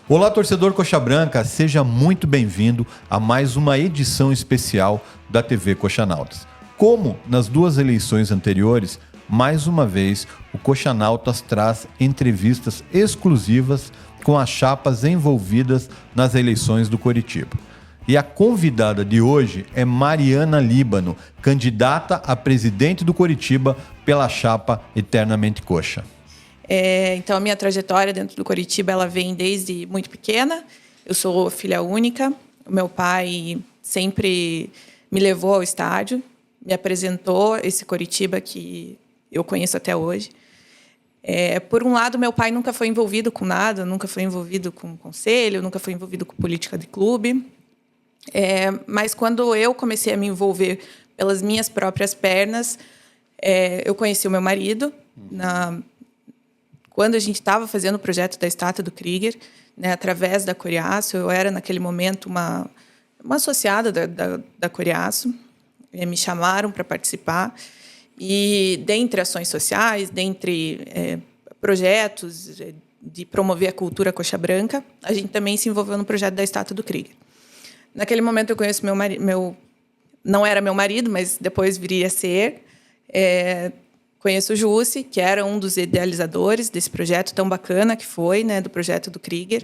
Olá, torcedor Coxa Branca, seja muito bem-vindo a mais uma edição especial da TV Coxanautas. Como nas duas eleições anteriores, mais uma vez o Coxanautas traz entrevistas exclusivas com as chapas envolvidas nas eleições do Coritiba. E a convidada de hoje é Mariana Líbano, candidata a presidente do Coritiba pela chapa Eternamente Coxa. Então, a minha trajetória dentro do Coritiba, ela vem desde muito pequena. Eu sou filha única. O meu pai sempre me levou ao estádio, me apresentou esse Coritiba que eu conheço até hoje. Por um lado, meu pai nunca foi envolvido com nada, nunca foi envolvido com conselho, nunca foi envolvido com política de clube. Mas quando eu comecei a me envolver pelas minhas próprias pernas, eu conheci o meu marido quando a gente estava fazendo o projeto da estátua do Krieger, né, através da Coriaço. Eu era, naquele momento, uma associada da Coriaço. Me chamaram para participar. E, dentre ações sociais, dentre projetos de promover a cultura coxa branca, a gente também se envolveu no projeto da estátua do Krieger. Naquele momento, eu conheço meu marido. Não era meu marido, mas depois viria a ser. Conheço o Jussi, que era um dos idealizadores desse projeto tão bacana que foi, né, do projeto do Krieger.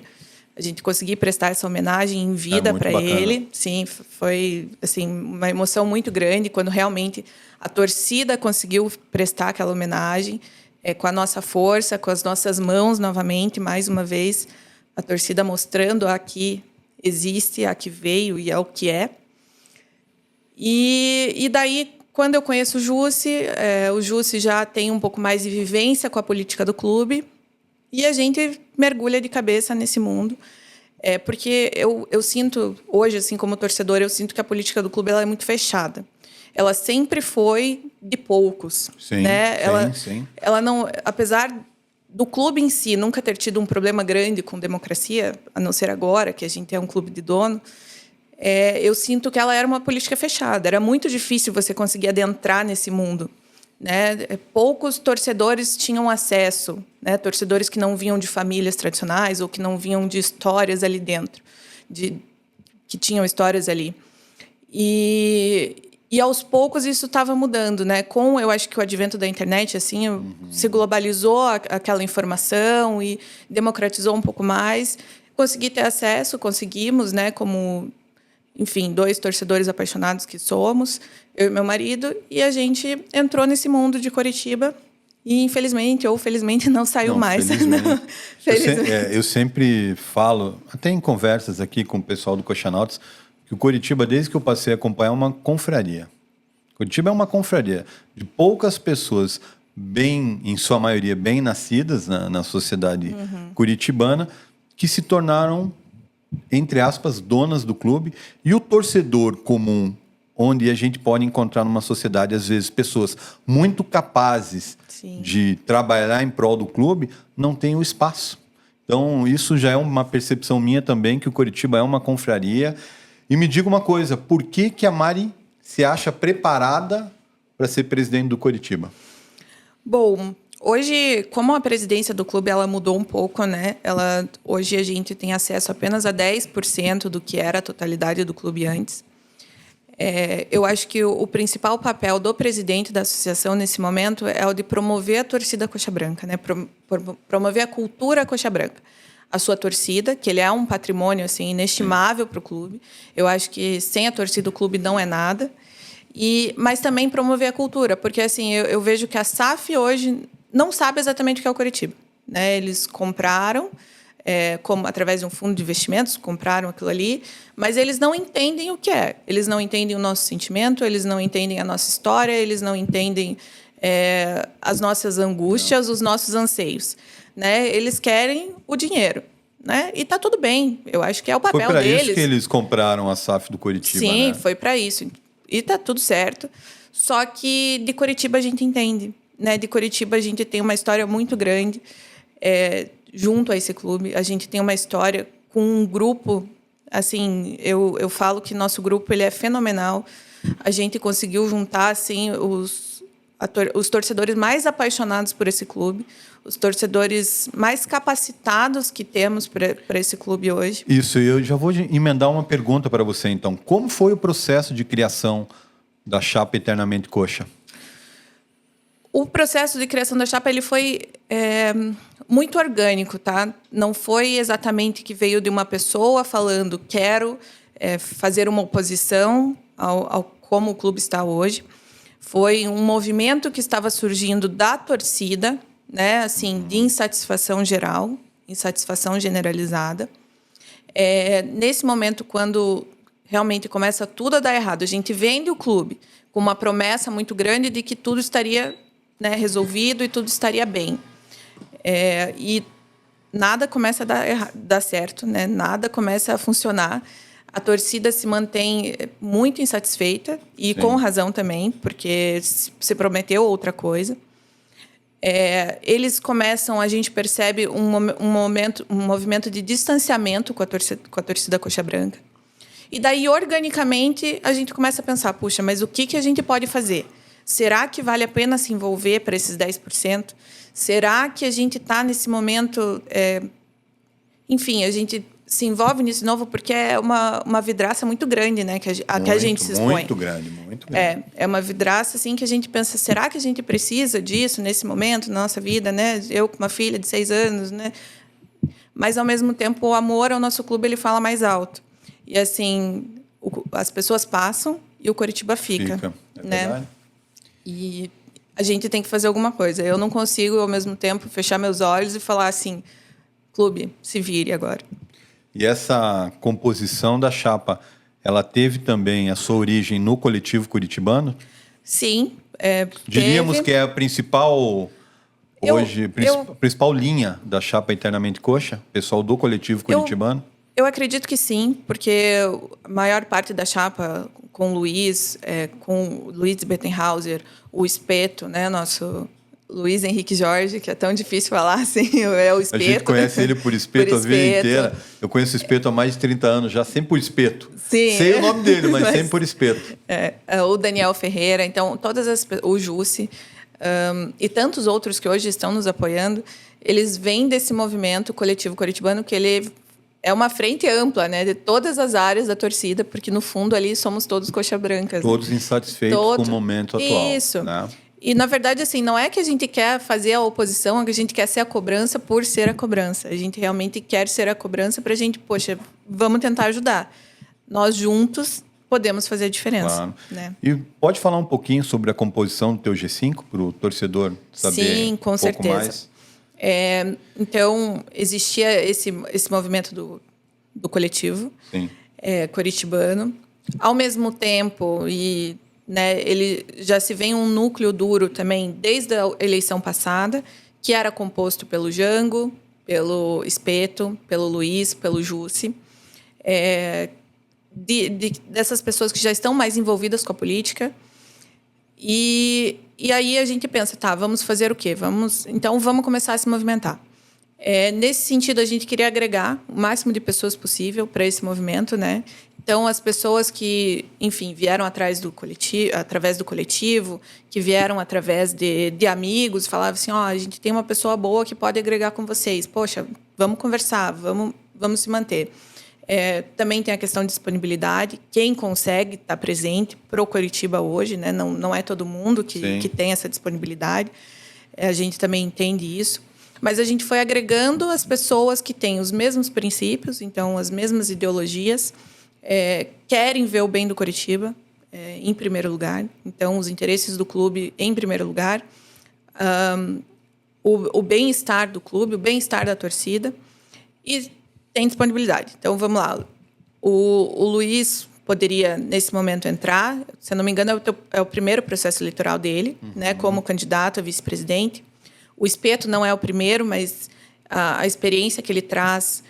A gente conseguiu prestar essa homenagem em vida para ele. Sim, foi assim, uma emoção muito grande quando realmente a torcida conseguiu prestar aquela homenagem com a nossa força, com as nossas mãos novamente, mais uma vez, a torcida mostrando a que existe, a que veio e ao que é. E daí, quando eu conheço o Jussi já tem um pouco mais de vivência com a política do clube e a gente mergulha de cabeça nesse mundo. Porque eu sinto, hoje, assim, como torcedor, eu sinto que a política do clube ela é muito fechada. Ela sempre foi de poucos. Sim, né? sim. Ela não, apesar do clube em si nunca ter tido um problema grande com democracia, a não ser agora, que a gente é um clube de dono, eu sinto que ela era uma política fechada. Era muito difícil você conseguir adentrar nesse mundo, né? Poucos torcedores tinham acesso, né? Torcedores que não vinham de famílias tradicionais ou que não vinham de histórias ali dentro, que tinham histórias ali. E aos poucos isso estava mudando, né? Eu acho que o advento da internet, assim, se globalizou aquela informação e democratizou um pouco mais. Consegui ter acesso, conseguimos, né? Enfim, 2 torcedores apaixonados que somos, eu e meu marido, e a gente entrou nesse mundo de Coritiba e, infelizmente ou felizmente, não saiu mais. Eu sempre falo, até em conversas aqui com o pessoal do Coxanautas, que o Coritiba, desde que eu passei a acompanhar, é uma confraria. Coritiba é uma confraria de poucas pessoas, em sua maioria, bem nascidas na sociedade curitibana, que se tornaram, entre aspas, donas do clube, e o torcedor comum, onde a gente pode encontrar numa sociedade, às vezes, pessoas muito capazes Sim. de trabalhar em prol do clube, não tem o espaço. Então, isso já é uma percepção minha também, que o Coritiba é uma confraria. E me diga uma coisa, por que a Mari se acha preparada para ser presidente do Coritiba? Bom, hoje, como a presidência do clube ela mudou um pouco, né? Hoje a gente tem acesso apenas a 10% do que era a totalidade do clube antes. Eu acho que o principal papel do presidente da associação nesse momento é o de promover a torcida coxa branca, né? Promover a cultura coxa branca. A sua torcida, que ele é um patrimônio assim, inestimável para o clube. Eu acho que sem a torcida o clube não é nada. Mas também promover a cultura, porque assim, eu vejo que a SAF hoje não sabe exatamente o que é o Coritiba, né? Eles compraram, através de um fundo de investimentos, compraram aquilo ali, mas eles não entendem o que é. Eles não entendem o nosso sentimento, eles não entendem a nossa história, eles não entendem as nossas angústias, os nossos anseios, né? Eles querem o dinheiro, né? E tá tudo bem. Eu acho que é o papel deles. Foi para isso que eles compraram a SAF do Coritiba, Sim, né? Foi para isso. E tá tudo certo. Só que de Coritiba a gente entende, né? De Coritiba a gente tem uma história muito grande junto a esse clube. A gente tem uma história com um grupo, assim, eu falo que nosso grupo ele é fenomenal. A gente conseguiu juntar assim os torcedores mais apaixonados por esse clube, os torcedores mais capacitados que temos para esse clube hoje. Isso, eu já vou emendar uma pergunta para você, então. Como foi o processo de criação da Chapa Eternamente Coxa? O processo de criação da chapa ele foi muito orgânico, tá? Não foi exatamente que veio de uma pessoa falando quero fazer uma oposição ao como o clube está hoje. Foi um movimento que estava surgindo da torcida, né? Assim, de insatisfação geral, insatisfação generalizada. Nesse momento, quando realmente começa tudo a dar errado, a gente vende o clube com uma promessa muito grande de que tudo estaria, né, resolvido e tudo estaria bem. E nada começa a dar certo, né? Nada começa a funcionar. A torcida se mantém muito insatisfeita, e com razão também, porque se prometeu outra coisa. Eles começam, a gente percebe um movimento de distanciamento com a torcida Coxa Branca. E daí, organicamente, a gente começa a pensar, puxa, mas o que a gente pode fazer? Será que vale a pena se envolver para esses 10%? Será que a gente está nesse momento... Enfim, a gente se envolve nisso novo porque é uma vidraça muito grande, né? Que a gente se expõe. Muito grande, muito grande. É uma vidraça assim, que a gente pensa, será que a gente precisa disso nesse momento na nossa vida, né? Eu com uma filha de 6 anos, né? Mas, ao mesmo tempo, o amor ao nosso clube ele fala mais alto. E, assim, as pessoas passam e o Coritiba fica. Né? Verdade. E a gente tem que fazer alguma coisa. Eu não consigo, ao mesmo tempo, fechar meus olhos e falar assim, clube, se vire agora. E essa composição da chapa, ela teve também a sua origem no coletivo curitibano? Sim. Diríamos que é a principal, principal linha da chapa Eternamente Coxa, pessoal do coletivo curitibano? Eu acredito que sim, porque a maior parte da chapa com o Luiz Bettenhauser, o Espeto, né, nosso Luiz Henrique Jorge, que é tão difícil falar assim, é o Espeto. A gente conhece ele por Espeto a vida inteira. Eu conheço o Espeto há mais de 30 anos, já sempre por Espeto. Sim. Sei o nome dele, mas sempre por Espeto. O Daniel Ferreira, então, o Jussi, e tantos outros que hoje estão nos apoiando, eles vêm desse movimento coletivo coritibano, que ele é uma frente ampla, né, de todas as áreas da torcida, porque, no fundo, ali somos todos coxa brancas. Todos insatisfeitos com o momento atual. Isso. Né? E, na verdade, assim, não é que a gente quer fazer a oposição, é que a gente quer ser a cobrança por ser a cobrança. A gente realmente quer ser a cobrança para a gente, poxa, vamos tentar ajudar. Nós juntos podemos fazer a diferença. Claro. Né? E pode falar um pouquinho sobre a composição do teu G5 para o torcedor saber com um certeza. pouco mais? Então, existia esse movimento do coletivo coritibano. Ao mesmo tempo, né, ele já se vê um núcleo duro também desde a eleição passada, que era composto pelo Jango, pelo Espeto, pelo Luiz, pelo Jussi. Dessas pessoas que já estão mais envolvidas com a política. E aí a gente pensa, tá, vamos fazer o quê? Então, vamos começar a se movimentar. Nesse sentido, a gente queria agregar o máximo de pessoas possível para esse movimento, né? Então, as pessoas que, enfim, vieram através do coletivo, que vieram através de amigos, falavam assim, a gente tem uma pessoa boa que pode agregar com vocês. Poxa, vamos conversar, vamos se manter. Também tem a questão de disponibilidade. Quem consegue estar presente para o Coritiba hoje, né? Não é todo mundo que tem essa disponibilidade. A gente também entende isso. Mas a gente foi agregando as pessoas que têm os mesmos princípios, então, as mesmas ideologias, querem ver o bem do Coritiba em primeiro lugar. Então, os interesses do clube em primeiro lugar. O bem-estar do clube, o bem-estar da torcida. E tem disponibilidade. Então, vamos lá. O Luiz poderia, nesse momento, entrar. Se eu não me engano, é o primeiro processo eleitoral dele, né, como candidato a vice-presidente. O Espeto não é o primeiro, mas a experiência que ele traz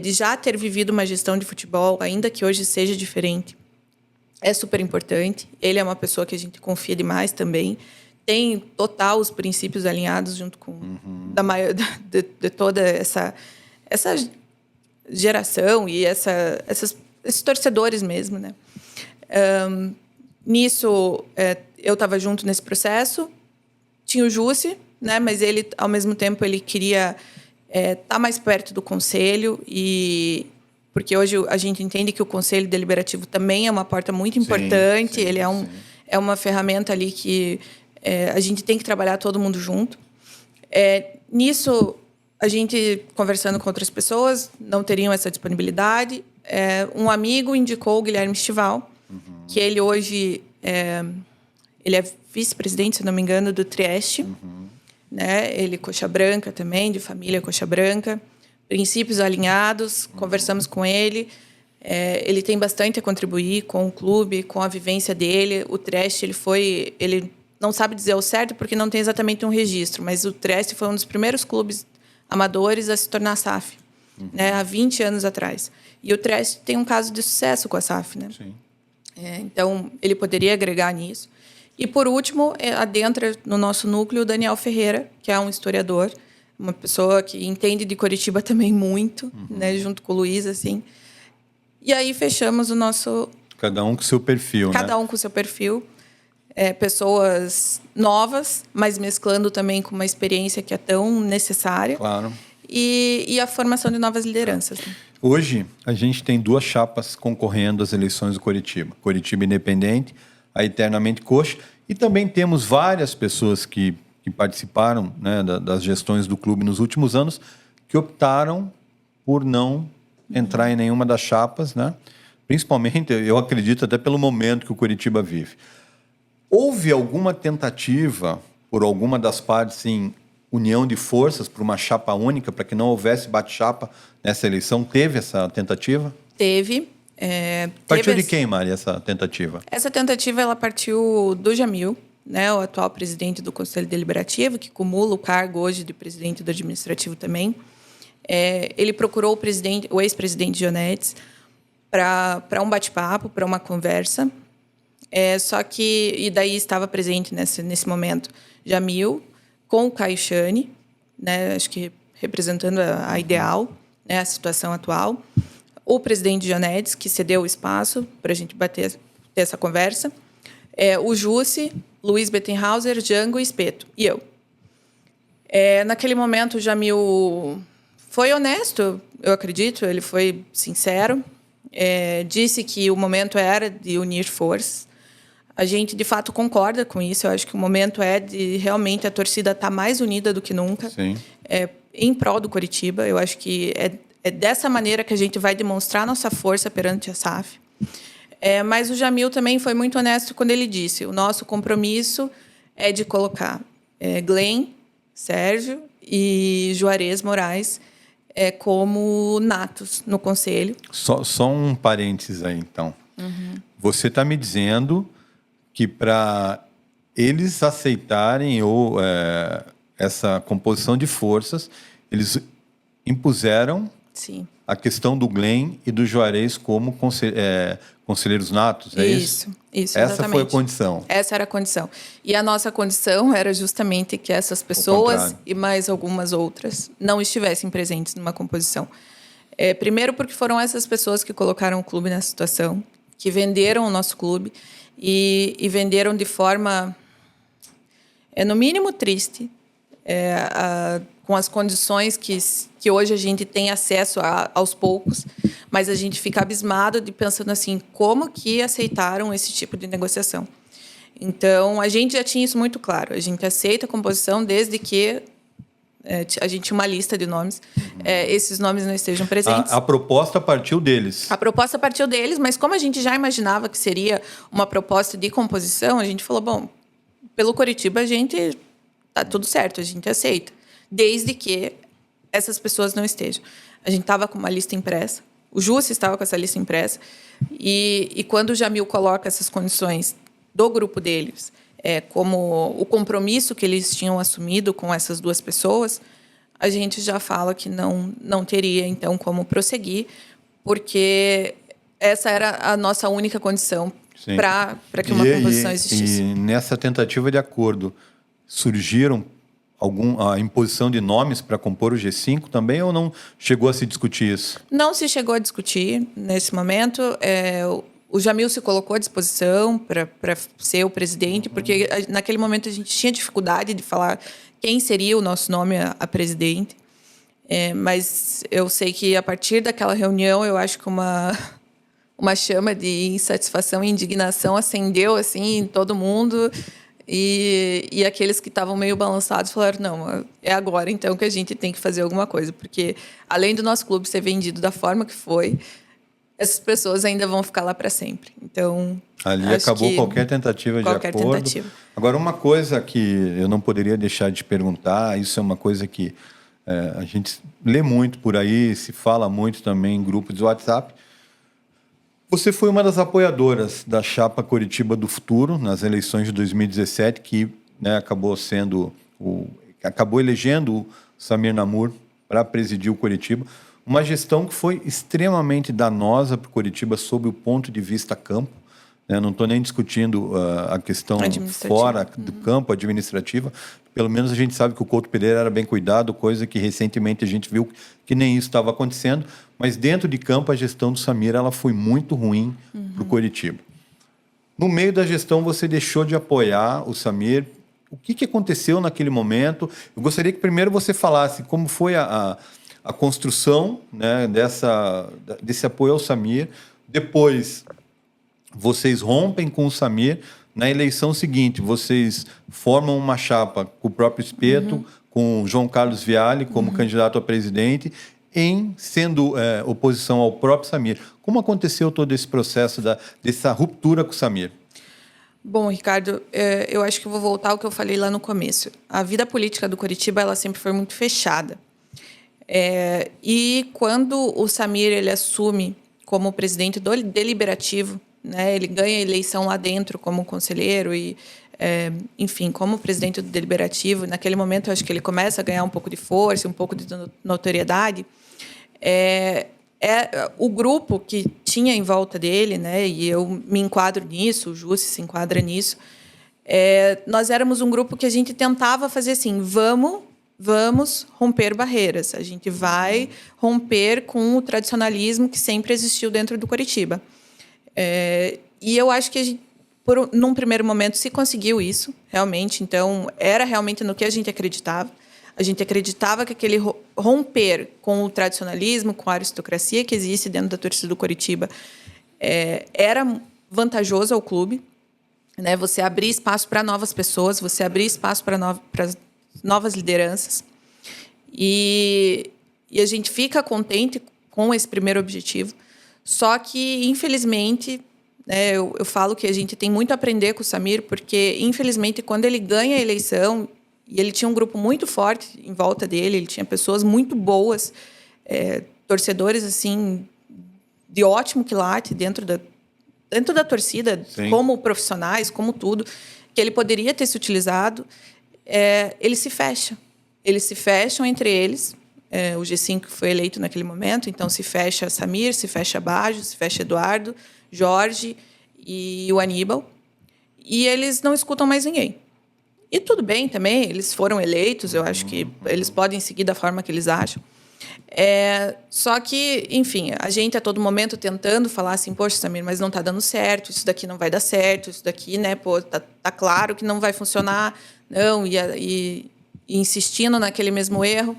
de já ter vivido uma gestão de futebol, ainda que hoje seja diferente, é super importante. Ele é uma pessoa que a gente confia demais também. Tem total os princípios alinhados junto com de toda essa geração e esses torcedores mesmo, né? Nisso, eu estava junto nesse processo. tinha o Jussi, né? Mas ele, ao mesmo tempo, ele queria estar mais perto do conselho porque hoje a gente entende que o Conselho Deliberativo também é uma porta muito importante. Ele é uma ferramenta ali que a gente tem que trabalhar todo mundo junto. Nisso, a gente, conversando com outras pessoas, não teriam essa disponibilidade. Um amigo indicou o Guilherme Estival, que ele hoje ele é vice-presidente, se não me engano, do Trieste. Né? Ele é coxa branca também, de família coxa branca. Princípios alinhados, conversamos com ele. Ele tem bastante a contribuir com o clube, com a vivência dele. O Trieste, ele não sabe dizer ao certo porque não tem exatamente um registro, mas o Trieste foi um dos primeiros clubes amadores a se tornar SAF, né? Há 20 anos atrás. E o Trieste tem um caso de sucesso com a SAF, né? Sim. Então, ele poderia agregar nisso. E, por último, adentra no nosso núcleo o Daniel Ferreira, que é um historiador, uma pessoa que entende de Coritiba também muito, né, junto com o Luiz, assim. E aí fechamos o nosso... Cada um com seu perfil, Cada um com seu perfil. Pessoas novas, mas mesclando também com uma experiência que é tão necessária. Claro. E a formação de novas lideranças. Hoje, a gente tem 2 chapas concorrendo às eleições do Coritiba. Coritiba Independente, a Eternamente Coxa. E também temos várias pessoas que participaram, né, das gestões do clube nos últimos anos, que optaram por não entrar em nenhuma das chapas, né? Principalmente, eu acredito, até pelo momento que o Coritiba vive. Houve alguma tentativa por alguma das partes em união de forças para uma chapa única, para que não houvesse bate-chapa nessa eleição? Teve essa tentativa? Teve. Partiu de quem, Mari, essa tentativa? Essa tentativa ela partiu do Jamil, né, o atual presidente do Conselho Deliberativo, que cumula o cargo hoje de presidente do Administrativo também. Ele procurou o ex-presidente Jonetes para um bate-papo, para uma conversa. Só que... E daí estava presente nesse momento Jamil com o Caio Chani, né, acho que representando a ideal, né, a situação atual. O presidente Jonetes, que cedeu o espaço para a gente ter essa conversa. O Jussi, Luiz Bettenhauser, Django e Espeto. E eu. Naquele momento, o Jamil foi honesto, eu acredito. Ele foi sincero. Disse que o momento era de unir forças. A gente, de fato, concorda com isso. Eu acho que o momento é de realmente a torcida estar mais unida do que nunca. Sim. Em prol do Coritiba. Eu acho que é dessa maneira que a gente vai demonstrar nossa força perante a SAF. Mas o Jamil também foi muito honesto quando ele disse: o nosso compromisso é de colocar Glenn, Sérgio e Juarez Moraes como natos no conselho. Só um parênteses aí, então. Você está me dizendo que para eles aceitarem essa composição de forças, eles impuseram Sim. a questão do Glenn e do Juarez como conselheiros natos, é isso? Isso, essa exatamente. foi a condição. Essa era a condição. E a nossa condição era justamente que essas pessoas e mais algumas outras não estivessem presentes numa composição. Primeiro porque foram essas pessoas que colocaram o clube nessa situação, que venderam o nosso clube e venderam de forma, no mínimo, triste, com as condições que hoje a gente tem acesso aos poucos, mas a gente fica abismado pensando assim, como que aceitaram esse tipo de negociação? Então, a gente já tinha isso muito claro. A gente aceita a composição desde que a gente tinha uma lista de nomes. Esses nomes não estejam presentes. A proposta partiu deles. A proposta partiu deles, mas como a gente já imaginava que seria uma proposta de composição, a gente falou, bom, pelo Coritiba a gente tá tudo certo, a gente aceita, desde que essas pessoas não estejam. A gente estava com uma lista impressa, o Jussi estava com essa lista impressa, e quando o Jamil coloca essas condições do grupo deles, como o compromisso que eles tinham assumido com essas 2 pessoas, a gente já fala que não teria, então, como prosseguir, porque essa era a nossa única condição para que uma composição existisse. E nessa tentativa de acordo, surgiram a imposição de nomes para compor o G5 também, ou não chegou a se discutir isso? Não se chegou a discutir nesse momento. O Jamil se colocou à disposição para ser o presidente, porque naquele momento a gente tinha dificuldade de falar quem seria o nosso nome a presidente. Mas eu sei que a partir daquela reunião, eu acho que uma chama de insatisfação e indignação acendeu assim em todo mundo. E aqueles que estavam meio balançados falaram, não, é agora então que a gente tem que fazer alguma coisa, porque além do nosso clube ser vendido da forma que foi, essas pessoas ainda vão ficar lá para sempre. Então, ali acabou qualquer tentativa de acordo. Agora, uma coisa que eu não poderia deixar de perguntar, isso é uma coisa que a gente lê muito por aí, se fala muito também em grupos de WhatsApp. Você foi uma das apoiadoras da chapa Coritiba do Futuro nas eleições de 2017, que acabou elegendo o Samir Namur para presidir o Coritiba. Uma gestão que foi extremamente danosa para o Coritiba sob o ponto de vista campo. Não estou nem discutindo a questão fora do campo, administrativa. Pelo menos a gente sabe que o Couto Pereira era bem cuidado, coisa que recentemente a gente viu que nem isso estava acontecendo. Mas dentro de campo, a gestão do Samir ela foi muito ruim para o Coritiba. No meio da gestão, você deixou de apoiar o Samir. O que aconteceu naquele momento? Eu gostaria que primeiro você falasse como foi a construção, né, desse apoio ao Samir. Depois, vocês rompem com o Samir. Na eleição seguinte, vocês formam uma chapa com o próprio Espeto, com o João Carlos Viale como candidato a presidente, sendo oposição ao próprio Samir. Como aconteceu todo esse processo dessa ruptura com o Samir? Bom, Ricardo, eu acho que eu vou voltar ao que eu falei lá no começo. A vida política do Coritiba ela sempre foi muito fechada. E quando o Samir ele assume como presidente do Deliberativo, né, ele ganha a eleição lá dentro como conselheiro e, enfim, como presidente do Deliberativo. Naquele momento, eu acho que ele começa a ganhar um pouco de força, um pouco de notoriedade. O grupo que tinha em volta dele, né, e eu me enquadro nisso, o Jussi se enquadra nisso, nós éramos um grupo que a gente tentava fazer assim, vamos romper barreiras. A gente vai romper com o tradicionalismo que sempre existiu dentro do Coritiba. E eu acho que a gente, num primeiro momento, se conseguiu isso, realmente. Então, era realmente no que a gente acreditava. A gente acreditava que aquele romper com o tradicionalismo, com a aristocracia que existe dentro da torcida do Coritiba, era vantajoso ao clube. Né? Você abrir espaço para novas pessoas, você abrir espaço para novas lideranças. E a gente fica contente com esse primeiro objetivo. Só que, infelizmente, né, eu falo que a gente tem muito a aprender com o Samir, porque, infelizmente, quando ele ganha a eleição, e ele tinha um grupo muito forte em volta dele, ele tinha pessoas muito boas, torcedores assim de ótimo quilate dentro da torcida, sim, como profissionais, como tudo, que ele poderia ter se utilizado, eles se fecham. Eles se fecham entre eles. O G5 foi eleito naquele momento, então se fecha Samir, se fecha Baggio, se fecha Eduardo, Jorge e o Aníbal. E eles não escutam mais ninguém. E tudo bem também, eles foram eleitos, eu acho que eles podem seguir da forma que eles acham. Só que, enfim, a gente a todo momento tentando falar assim, poxa, Samir, mas não está dando certo, isso daqui não vai dar certo, isso daqui, né, pô, tá claro que não vai funcionar, não, e insistindo naquele mesmo erro.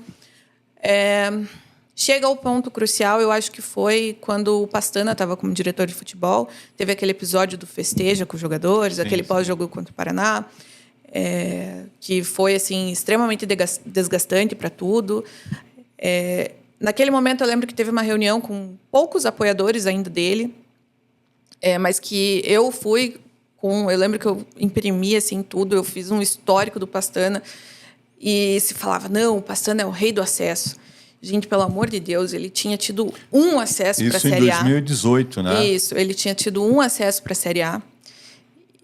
Chega ao ponto crucial, eu acho que foi quando o Pastana estava como diretor de futebol, teve aquele episódio do festeja com os jogadores, sim, aquele pós-jogo contra o Paraná, que foi assim extremamente desgastante para tudo. Naquele momento eu lembro que teve uma reunião com poucos apoiadores ainda dele, mas que eu fui eu lembro que eu imprimi assim tudo, eu fiz um histórico do Pastana e se falava, não, o Pastana é o rei do acesso. Gente, pelo amor de Deus, ele tinha tido um acesso para a Série A. Isso em 2018, né? Isso, ele tinha tido um acesso para a Série A.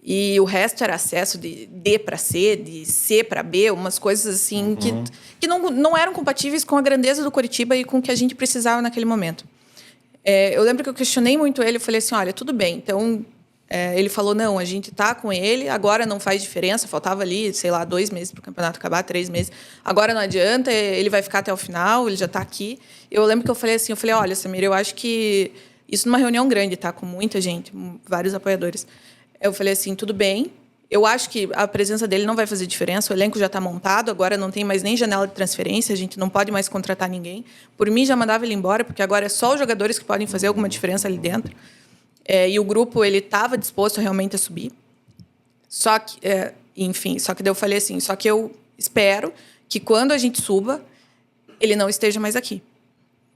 E o resto era acesso de D para C, de C para B, umas coisas assim que não eram compatíveis com a grandeza do Coritiba e com o que a gente precisava naquele momento. Eu lembro que eu questionei muito ele, eu falei assim, olha, tudo bem, então... ele falou, não, a gente está com ele, agora não faz diferença, faltava ali, sei lá, 2 meses para o campeonato acabar, 3 meses. Agora não adianta, ele vai ficar até o final, ele já está aqui. Eu lembro que eu falei assim, olha, Samir, eu acho que Isso numa reunião grande, tá? Com muita gente, vários apoiadores. Eu falei assim, tudo bem. Eu acho que a presença dele não vai fazer diferença. O elenco já está montado, agora não tem mais nem janela de transferência, a gente não pode mais contratar ninguém. Por mim, já mandava ele embora, porque agora é só os jogadores que podem fazer alguma diferença ali dentro. E o grupo ele estava disposto realmente a subir. Só que, enfim, só que daí eu falei assim, só que eu espero que quando a gente suba, ele não esteja mais aqui.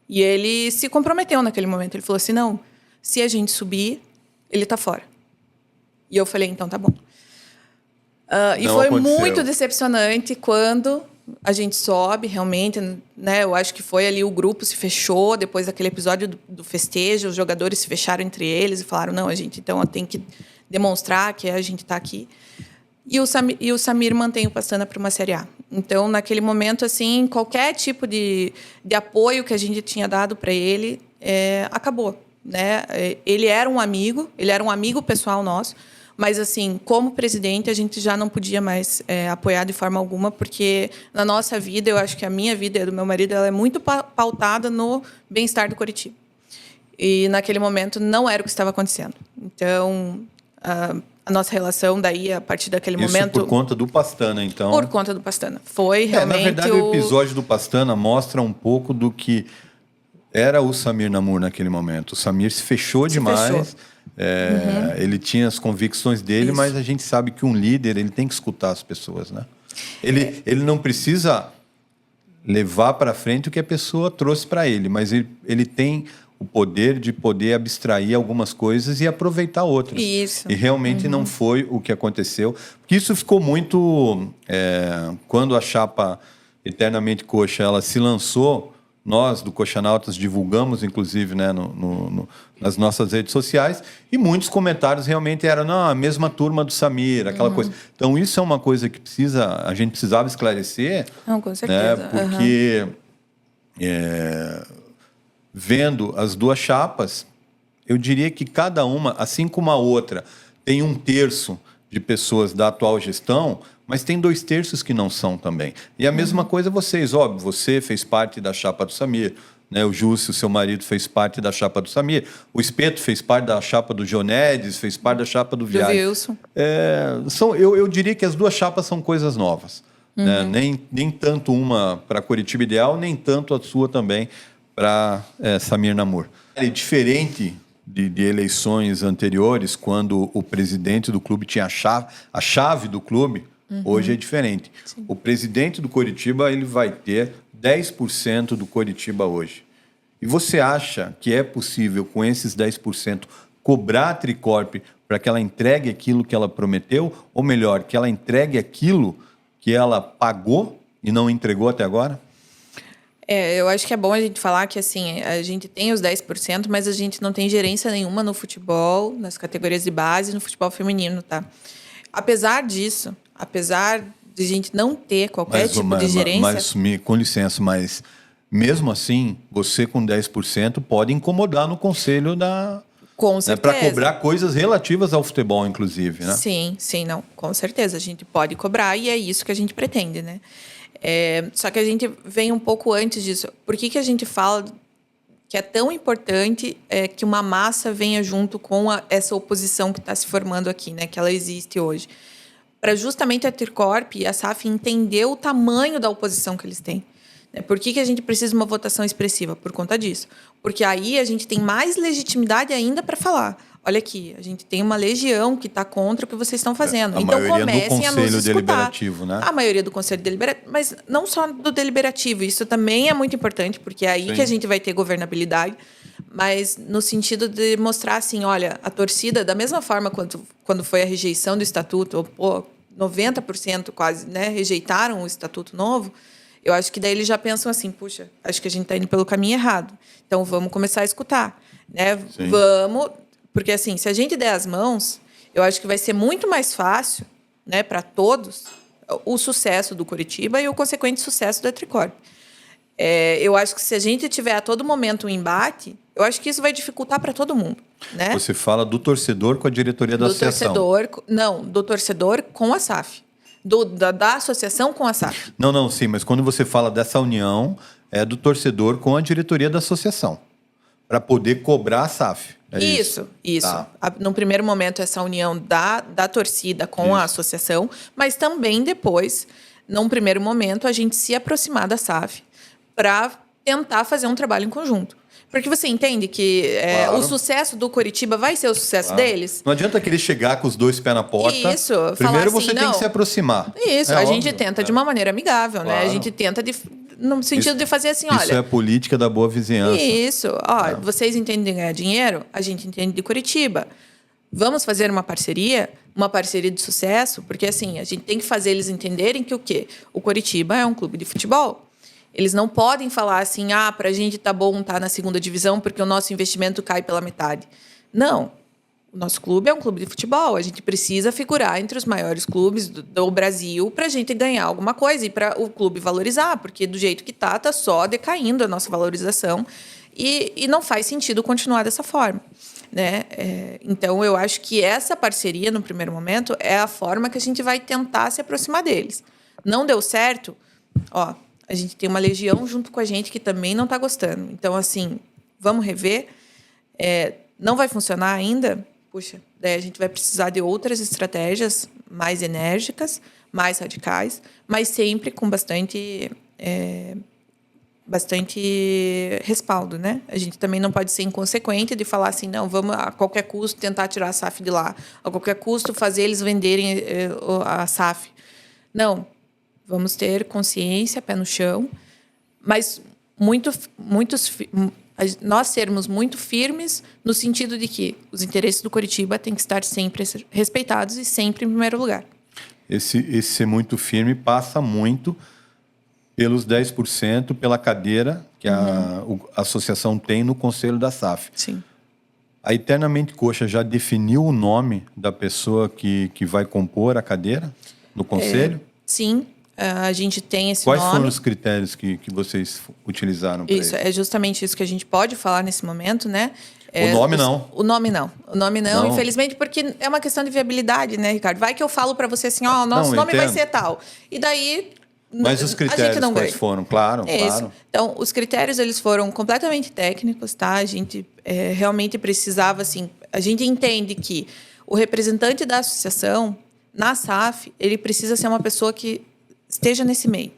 E ele se comprometeu naquele momento. Ele falou assim, não, se a gente subir, ele está fora. E eu falei, então tá bom. E foi muito decepcionante quando a gente sobe, realmente, né? Eu acho que foi ali, o grupo se fechou, depois daquele episódio do festejo, os jogadores se fecharam entre eles e falaram, não, a gente então tem que demonstrar que a gente está aqui. E o Samir mantém o Pastana para uma Série A. Então, naquele momento, assim, qualquer tipo de apoio que a gente tinha dado para ele, acabou, né? Ele era um amigo pessoal nosso, mas, assim, como presidente, a gente já não podia mais apoiar de forma alguma, porque na nossa vida, eu acho que a minha vida e a do meu marido, ela é muito pautada no bem-estar do Coritiba. E, naquele momento, não era o que estava acontecendo. Então, a nossa relação, daí, a partir daquele momento... Isso por conta do Pastana, então? Por conta do Pastana. Foi realmente... Na verdade, o episódio do Pastana mostra um pouco do que era o Samir Namur naquele momento. O Samir se fechou demais. Ele tinha as convicções dele, mas a gente sabe que um líder ele tem que escutar as pessoas, né? Ele não precisa levar para frente o que a pessoa trouxe para ele, mas ele tem o poder de poder abstrair algumas coisas e aproveitar outras. Isso. E realmente não foi o que aconteceu. Porque isso ficou muito... quando a chapa Eternamente Coxa ela se lançou, nós, do Coxanautas, divulgamos, inclusive, né, nas nossas redes sociais, e muitos comentários realmente eram, não, a mesma turma do Samir, aquela coisa. Então, isso é uma coisa que a gente precisava esclarecer. Não, com certeza. Né, porque, vendo as duas chapas, eu diria que cada uma, assim como a outra, tem 1/3 de pessoas da atual gestão, mas tem 2/3 que não são também. E a mesma coisa vocês, óbvio, você fez parte da chapa do Samir, né? O Júcio, seu marido, fez parte da chapa do Samir, o Espeto fez parte da chapa do Jonedes, fez parte da chapa do Viário. Do Wilson. Eu diria que as duas chapas são coisas novas. Né? Nem tanto uma para Coritiba Ideal, nem tanto a sua também para Samir Namur. É diferente de eleições anteriores, quando o presidente do clube tinha a chave do clube. Hoje é diferente. Sim. O presidente do Coritiba ele vai ter 10% do Coritiba hoje. E você acha que é possível, com esses 10%, cobrar a Tricorp para que ela entregue aquilo que ela prometeu? Ou melhor, que ela entregue aquilo que ela pagou e não entregou até agora? Eu acho que é bom a gente falar que assim, a gente tem os 10%, mas a gente não tem gerência nenhuma no futebol, nas categorias de base, no futebol feminino, tá? Apesar disso, apesar de a gente não ter qualquer tipo de gerência... Mas, com licença, mas mesmo assim, você com 10% pode incomodar no conselho da... Com certeza. Para cobrar coisas relativas ao futebol, inclusive, né? Sim, não, com certeza. A gente pode cobrar e é isso que a gente pretende, né? Só que a gente vem um pouco antes disso. Por que a gente fala que é tão importante que uma massa venha junto com essa oposição que está se formando aqui, né? Que ela existe hoje. Para justamente a Tricorp e a SAF entender o tamanho da oposição que eles têm. Por que a gente precisa de uma votação expressiva? Por conta disso. Porque aí a gente tem mais legitimidade ainda para falar. Olha aqui, a gente tem uma legião que está contra o que vocês estão fazendo. Então comecem a nos escutar. Deliberativo, né? A maioria do Conselho Deliberativo, mas não só do Deliberativo. Isso também é muito importante, porque é aí que a gente vai ter governabilidade. Mas no sentido de mostrar assim, olha, a torcida, da mesma forma quando foi a rejeição do Estatuto, 90% quase, né, rejeitaram o Estatuto Novo, eu acho que daí eles já pensam assim, puxa, acho que a gente está indo pelo caminho errado. Então, vamos começar a escutar. Né? Vamos... Porque, assim, se a gente der as mãos, eu acho que vai ser muito mais fácil, né, para todos o sucesso do Coritiba e o consequente sucesso da Tricorp. Eu acho que se a gente tiver a todo momento um embate, eu acho que isso vai dificultar para todo mundo. Né? Você fala do torcedor com a diretoria da associação. Do torcedor com a SAF. Da associação com a SAF. Não, sim, mas quando você fala dessa união, é do torcedor com a diretoria da associação. para poder cobrar a SAF. Isso. Tá. No primeiro momento, essa união da torcida com a associação, mas também depois, num primeiro momento, a gente se aproximar da SAF para tentar fazer um trabalho em conjunto. Porque você entende que Claro. o sucesso do Coritiba vai ser o sucesso deles? Não adianta querer chegar com os dois pés na porta. Isso. Primeiro falar assim, você tem que se aproximar. Isso. A gente tenta de uma maneira amigável, né? A gente tenta no sentido de fazer assim, olha... Isso é a política da boa vizinhança. Isso. Vocês entendem de ganhar dinheiro? A gente entende de Coritiba. Vamos fazer uma parceria de sucesso? Porque, assim, a gente tem que fazer eles entenderem que o quê? O Coritiba é um clube de futebol. Eles não podem falar assim, pra gente tá bom estar na segunda divisão porque o nosso investimento cai pela metade. Não. O nosso clube é um clube de futebol. A gente precisa figurar entre os maiores clubes do Brasil para a gente ganhar alguma coisa e para o clube valorizar, porque do jeito que tá só decaindo a nossa valorização e não faz sentido continuar dessa forma, né? Então, eu acho que essa parceria, no primeiro momento, é a forma que a gente vai tentar se aproximar deles. Não deu certo, a gente tem uma legião junto com a gente que também não está gostando. Então, assim, vamos rever. Não vai funcionar ainda? Puxa, daí a gente vai precisar de outras estratégias mais enérgicas, mais radicais, mas sempre com bastante respaldo, né? A gente também não pode ser inconsequente de falar assim, não, vamos a qualquer custo tentar tirar a SAF de lá, a qualquer custo fazer eles venderem a SAF. Não, vamos ter consciência, pé no chão, mas nós sermos muito firmes no sentido de que os interesses do Coritiba têm que estar sempre respeitados e sempre em primeiro lugar. Esse ser muito firme passa muito pelos 10%, pela cadeira que a associação tem no Conselho da SAF. Sim. A Eternamente Coxa já definiu o nome da pessoa que vai compor a cadeira no Conselho? Sim. A gente tem esse nome. Quais foram os critérios que vocês utilizaram para isso? É justamente isso que a gente pode falar nesse momento, né? O nome não. O nome não, infelizmente, porque é uma questão de viabilidade, né, Ricardo? Vai que eu falo para você assim, nosso nome vai ser tal. E daí... Mas os critérios quais foram? Claro. Então, os critérios, eles foram completamente técnicos, tá? A gente realmente precisava, assim... A gente entende que o representante da associação, na SAF, ele precisa ser uma pessoa que esteja nesse meio.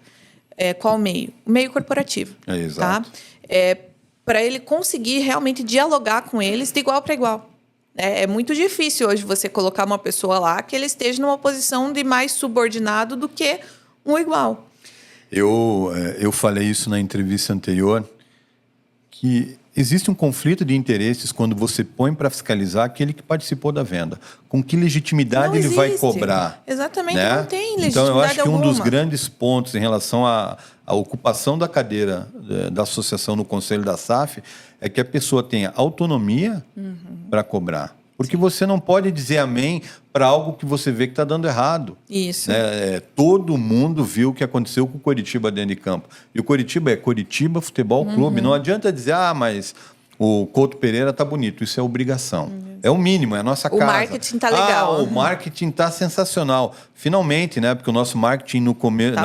Qual meio? O meio corporativo. Exato. Tá? Para ele conseguir realmente dialogar com eles de igual para igual. É muito difícil hoje você colocar uma pessoa lá que ele esteja numa posição de mais subordinado do que um igual. Eu falei isso na entrevista anterior, que existe um conflito de interesses quando você põe para fiscalizar aquele que participou da venda. Com que legitimidade ele vai cobrar? Exatamente, né? Não tem legitimidade Então, eu acho que alguma. um dos grandes pontos em relação à ocupação da cadeira da associação no Conselho da SAF é que a pessoa tenha autonomia para cobrar. Porque você não pode dizer amém para algo que você vê que está dando errado. Isso. Todo mundo viu o que aconteceu com o Coritiba dentro de campo. E o Coritiba é Coritiba Futebol Clube. Não adianta dizer, mas o Couto Pereira está bonito. Isso é obrigação. É o mínimo, é a nossa casa. O marketing está legal. O marketing está sensacional. Finalmente, né? Porque o nosso marketing no começo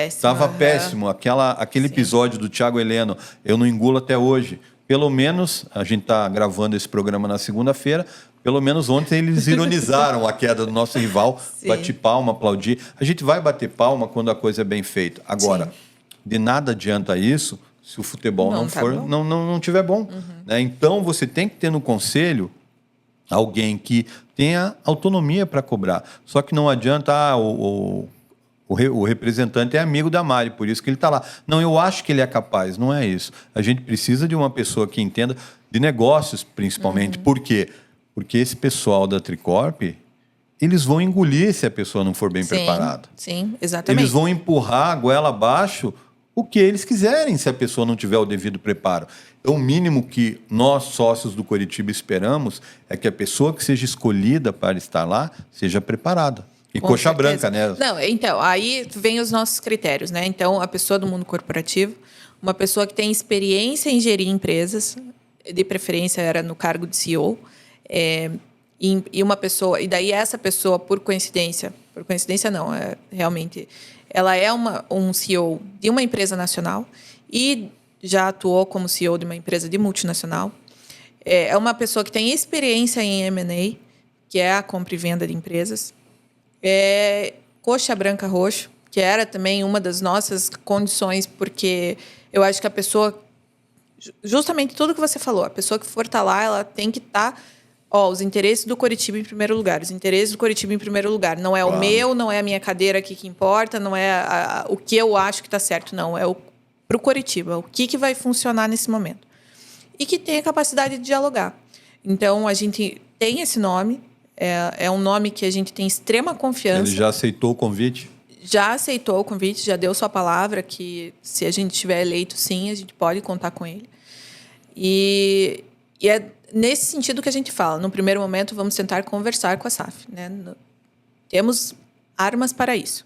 estava péssimo. Aquele episódio do Thiago Heleno, eu não engulo até hoje. Pelo menos, a gente está gravando esse programa na segunda-feira, pelo menos ontem eles ironizaram a queda do nosso rival, bate palma, aplaudir. A gente vai bater palma quando a coisa é bem feita. Agora, de nada adianta isso se o futebol não tiver bom. Né? Então, você tem que ter no conselho alguém que tenha autonomia para cobrar. Só que não adianta, o representante é amigo da Mari, por isso que ele está lá. Não, eu acho que ele é capaz, não é isso. A gente precisa de uma pessoa que entenda de negócios, principalmente. Por quê? Porque esse pessoal da Tricorp, eles vão engolir se a pessoa não for bem preparada. Sim, exatamente. Eles vão empurrar a goela abaixo o que eles quiserem se a pessoa não tiver o devido preparo. Então, o mínimo que nós, sócios do Coritiba, esperamos é que a pessoa que seja escolhida para estar lá seja preparada. E Com coxa certeza. branca, né? Não, então, aí vem os nossos critérios, né? Então, a pessoa do mundo corporativo, uma pessoa que tem experiência em gerir empresas, de preferência era no cargo de CEO, e uma pessoa, e daí essa pessoa, por coincidência não, realmente, ela é um CEO de uma empresa nacional e já atuou como CEO de uma empresa de multinacional. É uma pessoa que tem experiência em M&A, que é a compra e venda de empresas. É coxa branca roxo, que era também uma das nossas condições, porque eu acho que a pessoa, justamente tudo que você falou, a pessoa que for estar lá, ela tem que estar, os interesses do Coritiba em primeiro lugar, os interesses do Coritiba em primeiro lugar. Não é o meu, não é a minha cadeira aqui que importa, não é o que eu acho que está certo, não. É para o Coritiba, o que vai funcionar nesse momento. E que tenha capacidade de dialogar. Então, a gente tem esse nome, é um nome que a gente tem extrema confiança. Ele já aceitou o convite? Já aceitou o convite, já deu sua palavra que, se a gente tiver eleito, sim, a gente pode contar com ele. E é nesse sentido que a gente fala. No primeiro momento, vamos tentar conversar com a SAF. Né? Temos armas para isso,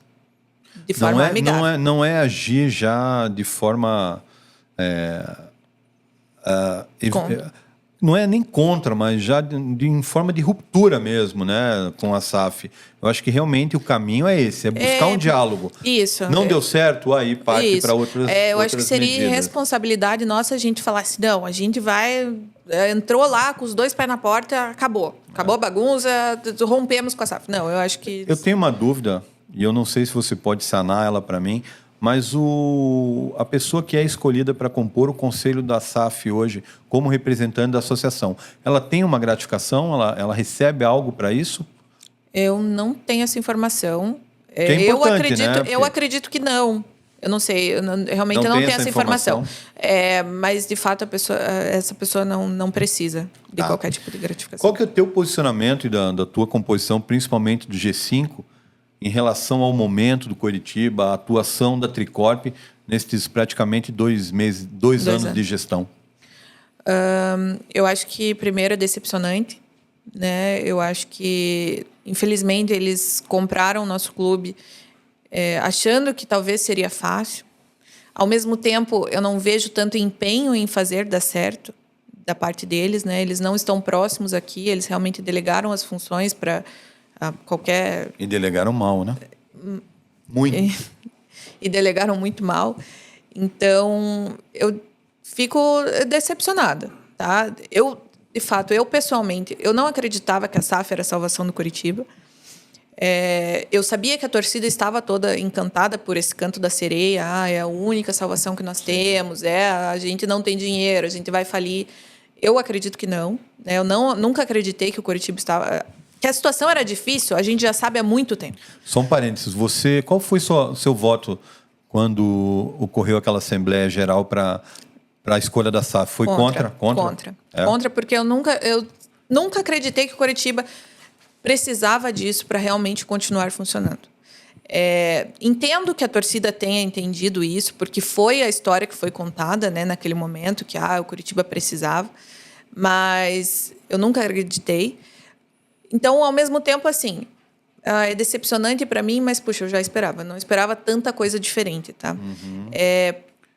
de forma amigável. Não é agir já de forma... não é nem contra, mas já em forma de ruptura mesmo, né, com a SAF. Eu acho que realmente o caminho é esse, é buscar um diálogo. Isso. Não deu certo, aí parte para outras medidas. Eu acho que seria responsabilidade nossa a gente falar assim, não, a gente vai... Entrou lá com os dois pés na porta, acabou. Acabou a bagunça, rompemos com a SAF. Não, eu acho que... Eu tenho uma dúvida, e eu não sei se você pode sanar ela para mim, mas a pessoa que é escolhida para compor o conselho da SAF hoje, como representante da associação, ela tem uma gratificação? Ela recebe algo para isso? Eu não tenho essa informação. Que é importante, eu acredito que não. Eu não sei, realmente eu não tenho essa informação. Mas, de fato, essa pessoa não precisa de qualquer tipo de gratificação. Qual que é o teu posicionamento e da tua composição, principalmente do G5, em relação ao momento do Coritiba, a atuação da Tricorp nesses praticamente 2 anos de gestão? Eu acho que, primeiro, é decepcionante. Né? Eu acho que, infelizmente, eles compraram o nosso clube achando que talvez seria fácil. Ao mesmo tempo, eu não vejo tanto empenho em fazer dar certo da parte deles. Né? Eles não estão próximos aqui, eles realmente delegaram as funções para... qualquer... E delegaram mal, né? Muito. E delegaram muito mal. Então, eu fico decepcionada, tá? De fato, pessoalmente, eu não acreditava que a SAF era a salvação do Coritiba. Eu sabia que a torcida estava toda encantada por esse canto da sereia. É a única salvação que nós temos. A gente não tem dinheiro, a gente vai falir. Eu acredito que não. Né? Eu nunca acreditei que o Coritiba estava... Que a situação era difícil, a gente já sabe há muito tempo. Só um parênteses. Qual foi seu voto quando ocorreu aquela Assembleia Geral para a escolha da SAF? Foi contra? Contra, porque eu nunca acreditei que o Coritiba precisava disso para realmente continuar funcionando. Entendo que a torcida tenha entendido isso, porque foi a história que foi contada, né, naquele momento, que o Coritiba precisava, mas eu nunca acreditei. Então, ao mesmo tempo, assim, é decepcionante para mim, mas, puxa, eu já esperava. Não esperava tanta coisa diferente, tá? Uhum.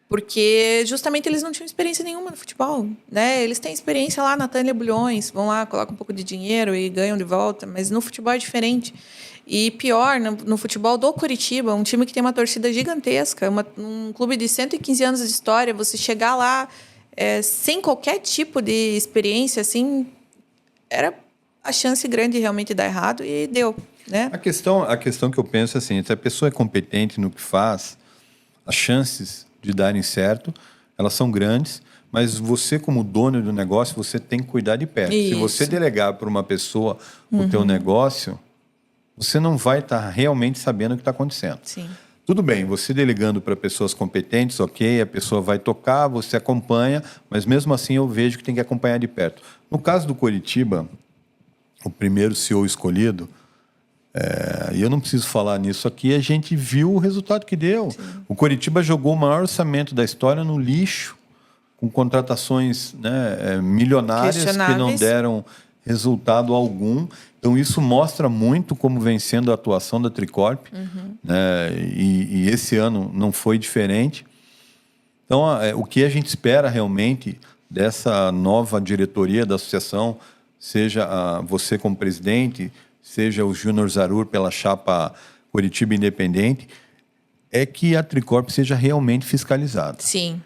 Porque, justamente, eles não tinham experiência nenhuma no futebol, né? Eles têm experiência lá na Tânia Bulhões, vão lá, colocam um pouco de dinheiro e ganham de volta, mas no futebol é diferente. E pior, no futebol do Coritiba, um time que tem uma torcida gigantesca, um clube de 115 anos de história, você chegar lá sem qualquer tipo de experiência, assim, era... a chance grande realmente de dar errado, e deu, né? A questão que eu penso é assim, se a pessoa é competente no que faz, as chances de darem certo, elas são grandes, mas você, como dono do negócio, você tem que cuidar de perto. Isso. Se você delegar para uma pessoa o teu negócio, você não vai estar realmente sabendo o que está acontecendo. Sim. Tudo bem, você delegando para pessoas competentes, ok, a pessoa vai tocar, você acompanha, mas mesmo assim eu vejo que tem que acompanhar de perto. No caso do Coritiba, o primeiro CEO escolhido, e eu não preciso falar nisso aqui, a gente viu o resultado que deu. Sim. O Coritiba jogou o maior orçamento da história no lixo, com contratações, né, milionárias que não deram resultado algum. Então, isso mostra muito como vem sendo a atuação da Tricorp. Né, e esse ano não foi diferente. Então, o que a gente espera realmente dessa nova diretoria da associação, seja você como presidente, seja o Júnior Zarur pela chapa Coritiba Independente, é que a Tricorp seja realmente fiscalizada. Sim.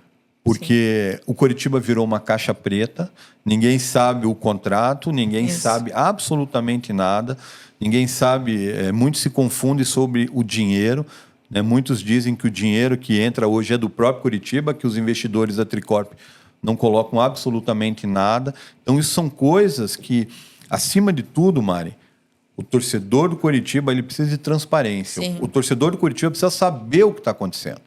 Porque o Coritiba virou uma caixa preta, ninguém sabe o contrato, ninguém sabe absolutamente nada, ninguém sabe, muito se confunde sobre o dinheiro, né? Muitos dizem que o dinheiro que entra hoje é do próprio Coritiba, que os investidores da Tricorp não colocam absolutamente nada. Então, isso são coisas que, acima de tudo, Mari, o torcedor do Coritiba ele precisa de transparência. O torcedor do Coritiba precisa saber o que está acontecendo.